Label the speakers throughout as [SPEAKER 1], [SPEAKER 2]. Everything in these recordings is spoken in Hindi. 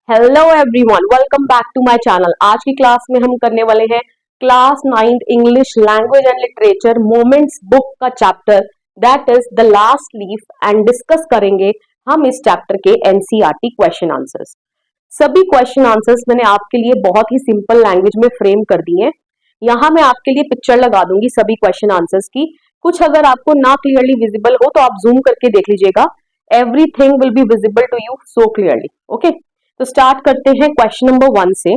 [SPEAKER 1] Hello everyone, welcome back to my channel. आज की क्लास में हम करने वाले हैं class 9th English language and literature moments book का chapter that is the last leaf and discuss करेंगे हम इस चैप्टर के एनसीईआरटी क्वेश्चन आंसर्स। सभी क्वेश्चन आंसर्स मैंने आपके लिए बहुत ही सिंपल लैंग्वेज में फ्रेम कर दिए हैं। यहाँ मैं आपके लिए पिक्चर लगा दूंगी सभी क्वेश्चन आंसर्स की। कुछ अगर आपको ना क्लियरली विजिबल हो तो आप जूम करके देख लीजिएगा। Everything will be visible to you so clearly. Okay, तो स्टार्ट करते हैं क्वेश्चन नंबर 1 से।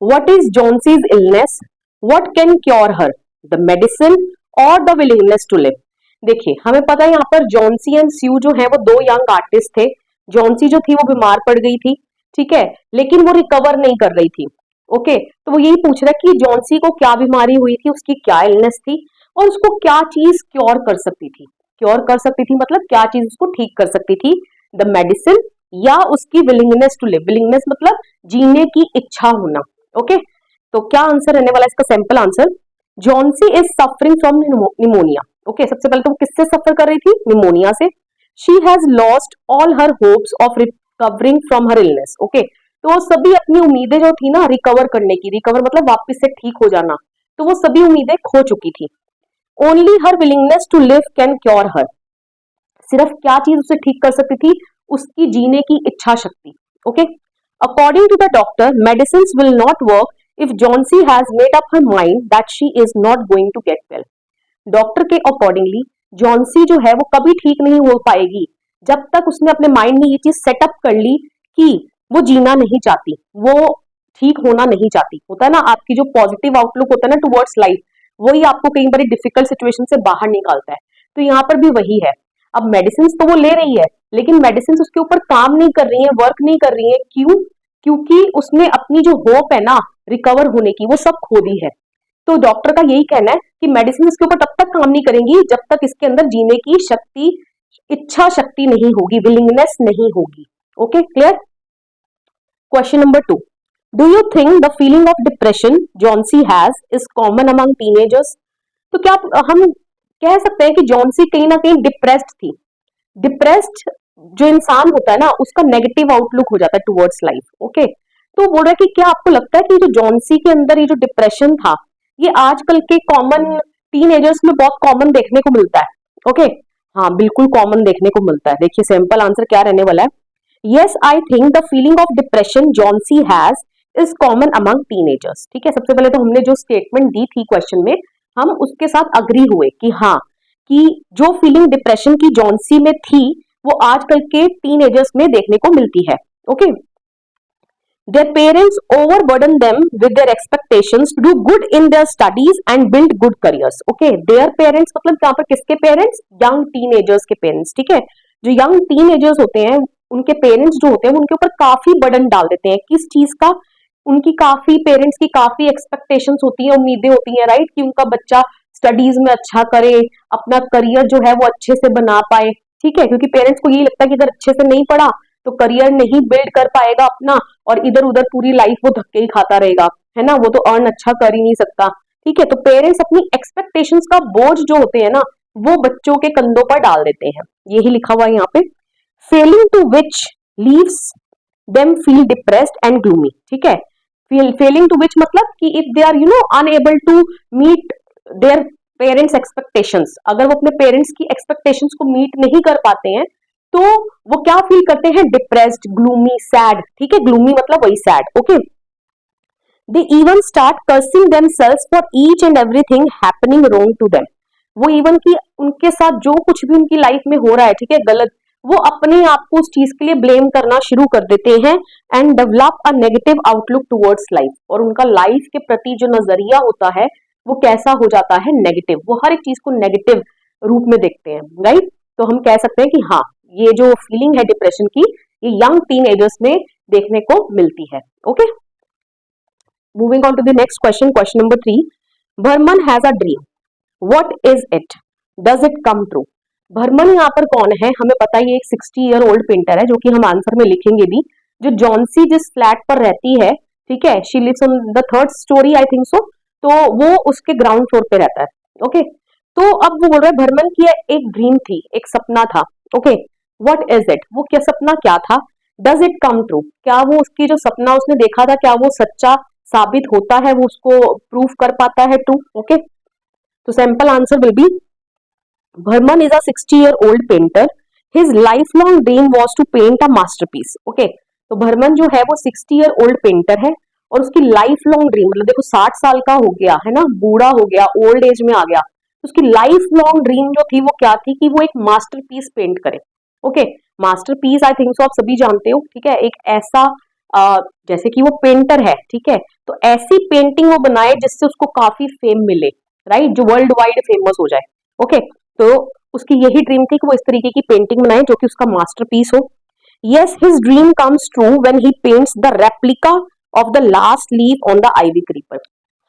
[SPEAKER 1] What is Johnsy's illness? What can cure her? The medicine और द विलिंगनेस टू लिव? देखिए, हमें पता है यहाँ पर जॉन्सी एंड स्यू जो है वो दो यंग आर्टिस्ट थे। जॉन्सी जो थी वो बीमार पड़ गई थी, ठीक है, लेकिन वो रिकवर नहीं कर रही थी। ओके, तो वो यही पूछ रहा है कि जॉन्सी को क्या बीमारी हुई थी, उसकी क्या इलनेस थी और उसको क्या चीज क्योर कर सकती थी। क्योर कर सकती थी मतलब क्या चीज उसको ठीक कर सकती थी? द मेडिसिन या उसकी विलिंगनेस टू लिव। विलिंगनेस मतलब जीने की इच्छा होना। ओके, तो क्या आंसर रहने वाला है इसका? Simple answer, Johnsy is suffering from pneumonia. Okay, सबसे पहले तो वो किससे सफर कर रही थी? निमोनिया से। She has lost all her hopes of recovering from her illness. Okay, तो वो सभी अपनी उम्मीदें जो थी ना रिकवर करने की, रिकवर मतलब वापस से ठीक हो जाना, तो वो सभी उम्मीदें खो चुकी थी। Only her willingness to live can cure her. सिर्फ क्या चीज उसे ठीक कर सकती थी? उसकी जीने की इच्छा शक्ति। Okay, according to the doctor medicine will not work if Johnsy has made up her mind that she is not going to get well. Doctor के अकॉर्डिंगली जॉन्सी जो है वो कभी ठीक नहीं हो पाएगी जब तक उसने अपने माइंड में ये चीज सेटअप कर ली कि वो जीना नहीं चाहती, वो ठीक होना नहीं चाहती। होता है ना, आपकी जो पॉजिटिव आउटलुक होता है ना टुवर्ड्स लाइफ, वही आपको कई बार डिफिकल्ट सिचुएशन से बाहर निकालता है। तो यहाँ पर भी वही है। अब मेडिसिन तो वो ले रही है, लेकिन मेडिसिन उसके ऊपर काम नहीं कर रही है, वर्क नहीं कर रही है। क्यों? क्योंकि उसने अपनी जो होप है ना रिकवर होने की, वो सब खो दी है। तो डॉक्टर का यही कहना है कि मेडिसिन इसके ऊपर तब तक काम नहीं करेंगी जब तक इसके अंदर जीने की शक्ति, इच्छा शक्ति नहीं होगी, विलिंगनेस नहीं होगी। Okay, clear? Question number 2, do you think the feeling of depression Johnsy has is common among teenagers? तो क्या हम कह सकते हैं कि जॉन्सी कहीं ना कहीं डिप्रेस्ड थी? डिप्रेस्ड जो इंसान होता है ना उसका नेगेटिव आउटलुक हो जाता है टुवर्ड्स लाइफ। ओके, तो बोल रहा है कि क्या आपको लगता है कि जो जॉन्सी के अंदर ये जो डिप्रेशन था ये आजकल के कॉमन टीनेजर्स में बहुत कॉमन देखने को मिलता है? ओके, हाँ बिल्कुल कॉमन देखने को मिलता है। देखिए सिंपल आंसर क्या रहने वाला है? Yes, I think the feeling of depression Johnsy has is common among teenagers. ठीक है, सबसे पहले तो हमने जो स्टेटमेंट दी थी क्वेश्चन में, हम उसके साथ अग्री हुए कि हाँ, कि जो फीलिंग डिप्रेशन की जॉन्सी में थी वो आजकल के टीनेजर्स में देखने को मिलती है। Okay, their parents overburden them with their expectations to do good in their studies and build good careers. Okay, their parents मतलब यहाँ पर किसके पेरेंट्स? यंग टीनेजर्स के पेरेंट्स। ठीक है, जो यंग टीनेजर्स होते हैं उनके पेरेंट्स जो होते हैं उनके ऊपर काफी बर्डन डाल देते हैं। किस चीज का? उनकी काफी, पेरेंट्स की काफी एक्सपेक्टेशंस होती है, उम्मीदें होती हैं, राइट, कि उनका बच्चा स्टडीज में अच्छा करे, अपना करियर जो है वो अच्छे से बना पाए। ठीक है, क्योंकि पेरेंट्स को यही लगता है कि अगर अच्छे से नहीं पढ़ा तो करियर नहीं बिल्ड कर पाएगा अपना, और इधर उधर पूरी लाइफ वो धक्के ही खाता रहेगा, है ना, वो तो अर्न अच्छा कर ही नहीं सकता। ठीक है, तो पेरेंट्स अपनी एक्सपेक्टेशंस का बोझ जो होते हैं ना वो बच्चों के कंधों पर डाल देते हैं। यही लिखा हुआ है यहाँ पे, failing to which leaves them feel depressed and gloomy. ठीक है, फेलिंग टू विच मतलब कि if they are unable to meet their parents expectations, अगर वो अपने पेरेंट्स की एक्सपेक्टेशंस को मीट नहीं कर पाते हैं तो वो क्या फील करते हैं? Depressed, gloomy, sad. ठीक है, ग्लूमी मतलब वही sad. Okay, they even start cursing themselves for each and everything happening wrong to them. वो इवन की उनके साथ जो कुछ भी उनकी लाइफ में हो रहा है, ठीक है, गलत, वो अपने आप को उस चीज के लिए ब्लेम करना शुरू कर देते हैं and develop a negative outlook towards life. और उनका लाइफ के प्रति जो नजरिया होता है वो कैसा हो जाता है? नेगेटिव। वो हर एक चीज को नेगेटिव रूप में देखते हैं, राइट। तो हम कह सकते हैं कि हाँ, ये जो फीलिंग है डिप्रेशन की ये यंग टीनेजर्स में देखने को मिलती है। Okay, moving on to the next question, question number 3, Behrman has a dream, what is it, does it come true? Behrman यहाँ पर कौन है? हमें पता है ये एक 60 ईयर ओल्ड पेंटर है, जो कि हम आंसर में लिखेंगे भी। जो जॉन्सी जिस फ्लैट पर रहती है, ठीक है, she lives on the 3rd storey I think so, तो वो उसके ग्राउंड फ्लोर पे रहता है। ओके, तो अब वो बोल रहा है भरमन की एक ड्रीम थी, एक सपना था। Okay, what is it? वो क्या सपना क्या था? डज इट कम ट्रू, क्या वो उसकी जो सपना उसने देखा था क्या वो सच्चा साबित होता है, वो उसको प्रूव कर पाता है ट्रू। ओके, तो simple answer will be Bharman is a 60-year-old painter. His lifelong dream was to paint a masterpiece. Okay, तो भरमन जो है वो 60-year-old पेंटर है और उसकी लाइफ लॉन्ग ड्रीम, मतलब देखो 60 साल का हो गया है ना, बूढ़ा हो गया, ओल्ड एज में आ गया, तो उसकी लाइफ लॉन्ग ड्रीम जो थी वो क्या थी कि वो एक मास्टरपीस पेंट करे। ओके, मास्टरपीस आई थिंक सो आप सभी जानते हो, ठीक है, एक ऐसा जैसे कि वो पेंटर है, ठीक है, तो ऐसी पेंटिंग वो बनाए जिससे उसको काफी फेम मिले, राइट, जो वर्ल्ड वाइड फेमस हो जाए। ओके, तो उसकी यही ड्रीम थी कि वो इस तरीके की पेंटिंग बनाए जो कि उसका मास्टरपीस हो। Yes, his dream comes true when he paints the replica of the last leaf on the ivy creeper.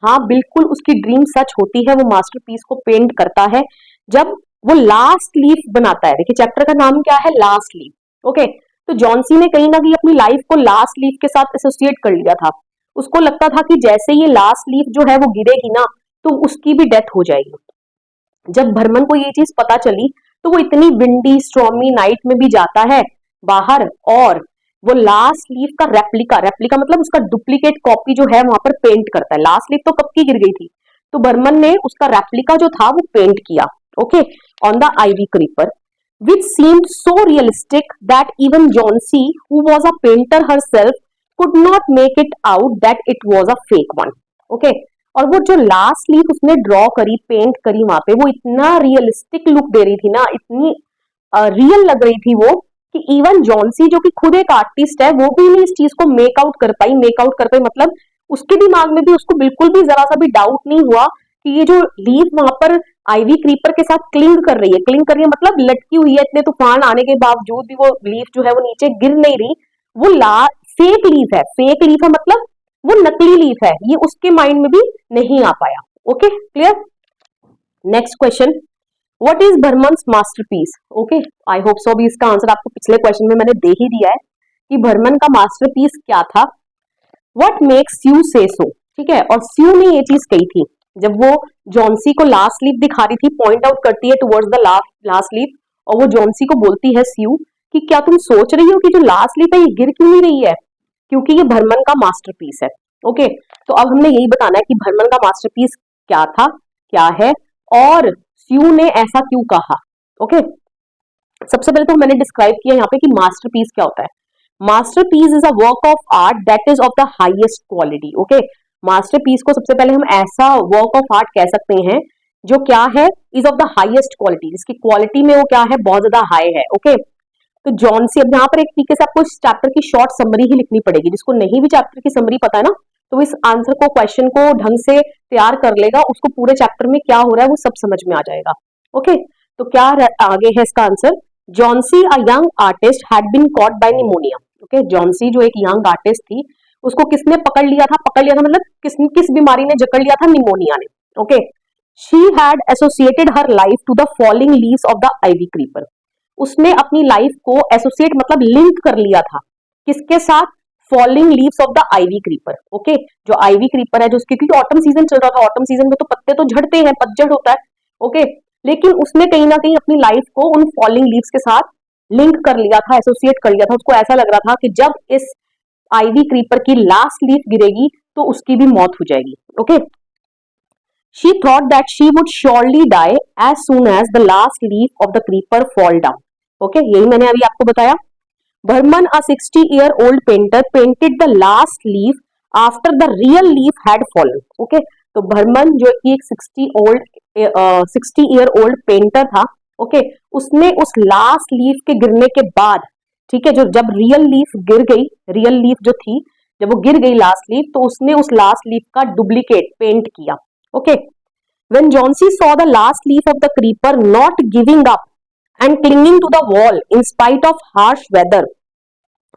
[SPEAKER 1] हाँ बिल्कुल, उसकी ड्रीम सच होती है, वो मास्टरपीस को पेंट करता है जब वो लास्ट लीफ बनाता है। देखिए चैप्टर का नाम क्या है, लास्ट लीफ। ओके, तो जॉनसी ने कहीं ना कहीं अपनी लाइफ को लास्ट लीफ के साथ एसोसिएट कर लिया था। उसको लगता था कि जैसे ये लास्ट लीफ जो है वो गिरेगी ना तो उसकी भी डेथ हो जाएगी। जब भरमन को ये चीज पता चली तो वो इतनी विंडी स्ट्रॉमी नाइट में भी जाता है बाहर और वो लास्ट लीफ का रेप्लिका, रेप्लिका मतलब उसका डुप्लीकेट कॉपी जो है वहां पर पेंट करता है। लास्ट लीफ तो कब की गिर गई थी, तो भरमन ने उसका रेप्लिका जो था वो पेंट किया, okay, on the ivy creeper, which seemed so realistic that even Johnsy, who was a painter herself, could not make it out that it was a fake one. Okay, और वो जो लास्ट लीफ उसने ड्रॉ करी, पेंट करी वहां पे, वो इतना रियलिस्टिक लुक दे रही थी ना, इतनी रियल लग रही थी वो कि इवन जॉन्सी जो कि खुद एक आर्टिस्ट है वो भी नहीं इस चीज को मेक आउट कर पाई। मेक आउट कर पाई मतलब उसके दिमाग में भी उसको बिल्कुल भी जरा सा भी डाउट नहीं हुआ कि ये जो लीफ वहां पर आईवी क्रीपर के साथ क्लिंग कर रही है, क्लिंग कर रही है मतलब लटकी हुई है, इतने तूफान आने के बावजूद भी वो लीफ जो है वो नीचे गिर नहीं रही, वो फेक लीफ है। फेक लीफ है मतलब वो नकली लीफ है, ये उसके माइंड में भी नहीं आ पाया। Okay, clear. Next question, what is Behrman's masterpiece. Okay, I hope so भी इसका आंसर आपको पिछले क्वेश्चन में मैंने दे ही दिया है कि भरमन का मास्टरपीस क्या था। व्हाट मेक्स यू से सो, ठीक है, और स्यू ने ये चीज कही थी जब वो जॉन्सी को लास्ट लीफ दिखा रही थी, पॉइंट आउट करती है टुवर्ड्स द लास्ट लीफ, और वो जॉन्सी को बोलती है स्यू कि क्या तुम सोच रही हो कि जो लास्ट लीफ है ये गिर क्यों नहीं रही है, क्योंकि ये भरमन का मास्टरपीस है। ओके, तो अब हमने यही बताना है कि भरमन का मास्टरपीस क्या था, क्या है, और स्यू ने ऐसा क्यों कहा। ओके, सबसे पहले तो मैंने डिस्क्राइब किया यहाँ पे कि मास्टरपीस क्या होता है। Masterpiece is a work of art that is of the highest quality. Okay, masterpiece को सबसे पहले हम ऐसा वर्क ऑफ आर्ट कह सकते हैं जो क्या है, is of the highest quality, जिसकी क्वालिटी में वो क्या है, बहुत ज्यादा हाई है। ओके, तो जॉन्सी, अब यहाँ पर एक तरीके से आपको इस चैप्टर की शॉर्ट समरी ही लिखनी पड़ेगी, जिसको नहीं भी चैप्टर की समरी पता है ना तो इस आंसर को, क्वेश्चन को ढंग से तैयार कर लेगा, उसको पूरे चैप्टर में क्या हो रहा है वो सब समझ में आ जाएगा। ओके, तो क्या आगे है इसका answer, Johnsy a young artist had been caught by pneumonia. Okay, Johnsy जो एक यंग आर्टिस्ट थी उसको किसने पकड़ लिया था, पकड़ लिया था मतलब किस बीमारी ने जकड़ लिया था, निमोनिया ने। Okay, she had associated her life to the falling leaves off the ivy creeper, उसने अपनी लाइफ को एसोसिएट मतलब लिंक कर लिया था किसके साथ, falling leaves off the ivy creeper. Okay, जो आइवी क्रीपर है, जो क्योंकि ऑटम सीजन चल रहा था, ऑटम सीजन में तो पत्ते तो झड़ते हैं, पतझड़ होता है। ओके, लेकिन उसने कहीं ना कहीं अपनी लाइफ को उन फॉलिंग लीव्स के साथ लिंक कर लिया था, एसोसिएट कर लिया था। उसको ऐसा लग रहा था कि जब इस आइवी क्रीपर की लास्ट लीफ गिरेगी तो उसकी भी मौत हो जाएगी। Okay, she thought that she would surely die as soon as the last leaf of the creeper fall down. Okay, यही मैंने अभी आपको बताया। Burman, a 60-year-old painter, painted the last leaf after the real leaf had fallen. Okay, तो भरमन जो कि एक 60-year-old पेंटर था, ओके, उसने उस लास्ट लीफ के गिरने के बाद, ठीक है, जो जब रियल लीफ गिर गई, रियल लीफ जो थी जब वो गिर गई लास्ट लीफ, तो उसने उस लास्ट लीफ का डुप्लीकेट पेंट किया। Okay, when Johnsy saw the last leaf of the creeper not giving up and clinging to the wall in spite of harsh weather,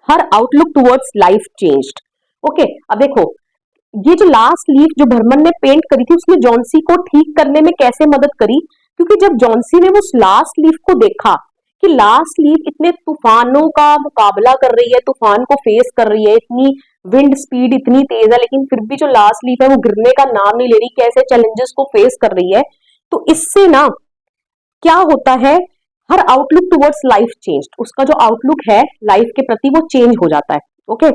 [SPEAKER 1] her outlook towards life changed. Okay, अब देखो ये जो लास्ट लीफ जो भरमन ने पेंट करी थी उसने जॉन्सी को ठीक करने में कैसे मदद करी, क्योंकि जब जॉन्सी ने वो लास्ट लीफ को देखा कि लास्ट लीफ इतने तूफानों का मुकाबला कर रही है, तूफान को फेस कर रही है, इतनी विंड स्पीड इतनी तेज है, लेकिन फिर भी जो लास्ट लीफ है वो गिरने का नाम नहीं ले रही, कैसे चैलेंजेस को फेस कर रही है, तो इससे ना क्या होता है, हर आउटलुक टुवर्ड्स लाइफ चेंज्ड, उसका जो आउटलुक है लाइफ के प्रति वो चेंज हो जाता है। Okay,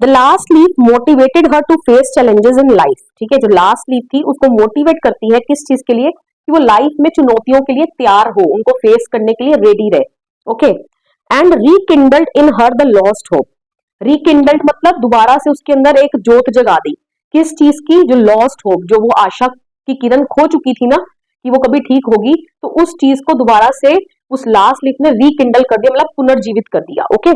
[SPEAKER 1] the last leaf motivated her to face challenges in life, ठीक है, जो लास्ट लीफ थी उसको मोटिवेट करती है किस चीज के लिए, कि वो लाइफ में चुनौतियों के लिए तैयार हो, उनको फेस करने के लिए रेडी रहे। Okay, and rekindled in her the lost hope, rekindled मतलब दोबारा से उसके अंदर एक जोत जगा दी, किस चीज की, जो लॉस्ट होप, जो वो आशा की किरण खो चुकी थी ना कि वो कभी ठीक होगी, तो उस चीज को दोबारा से उस लास्ट लीफ ने रीकिंडल कर दिया, मतलब पुनर्जीवित कर दिया। Okay,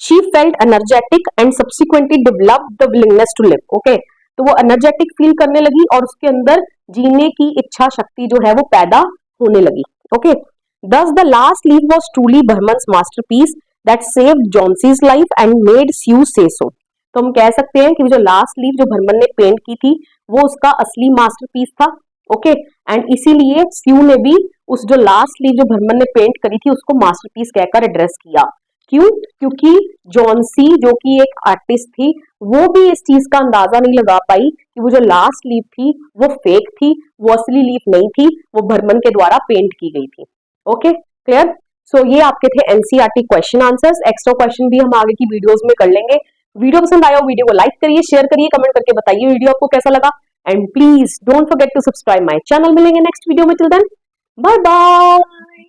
[SPEAKER 1] she felt energetic and subsequently developed the willingness to live. Okay, तो वो एनर्जेटिक फील करने लगी और उसके अंदर जीने की इच्छा शक्ति जो है वो पैदा होने लगी। Okay, thus the last leaf was truly Burman's masterpiece that saved Johnson's life and made Sue say so। तो हम कह सकते हैं कि जो लास्ट लीफ जो भरमन ने पेंट की थी वो उसका असली मास्टरपीस था। ओके, एंड इसीलिए स्यू ने भी उस जो लास्ट लीफ जो भरमन ने पेंट करी थी उसको मास्टरपीस कहकर एड्रेस किया। क्यों? क्योंकि जॉन्सी जो कि एक आर्टिस्ट थी वो भी इस चीज का अंदाजा नहीं लगा पाई कि वो जो लास्ट लीफ थी वो फेक थी, वो असली लीफ नहीं थी, वो भरमन के द्वारा पेंट की गई थी। Okay, clear? सो ये आपके थे NCERT question answers. Extra question भी हम आगे की वीडियोस में कर लेंगे। वीडियो पसंद आया हो वीडियो को लाइक करिए, शेयर करिए, कमेंट करके बताइए वीडियो आपको कैसा लगा, and please don't forget to subscribe my channel. मिलेंगे नेक्स्ट वीडियो में, टिल देन बाय बाय।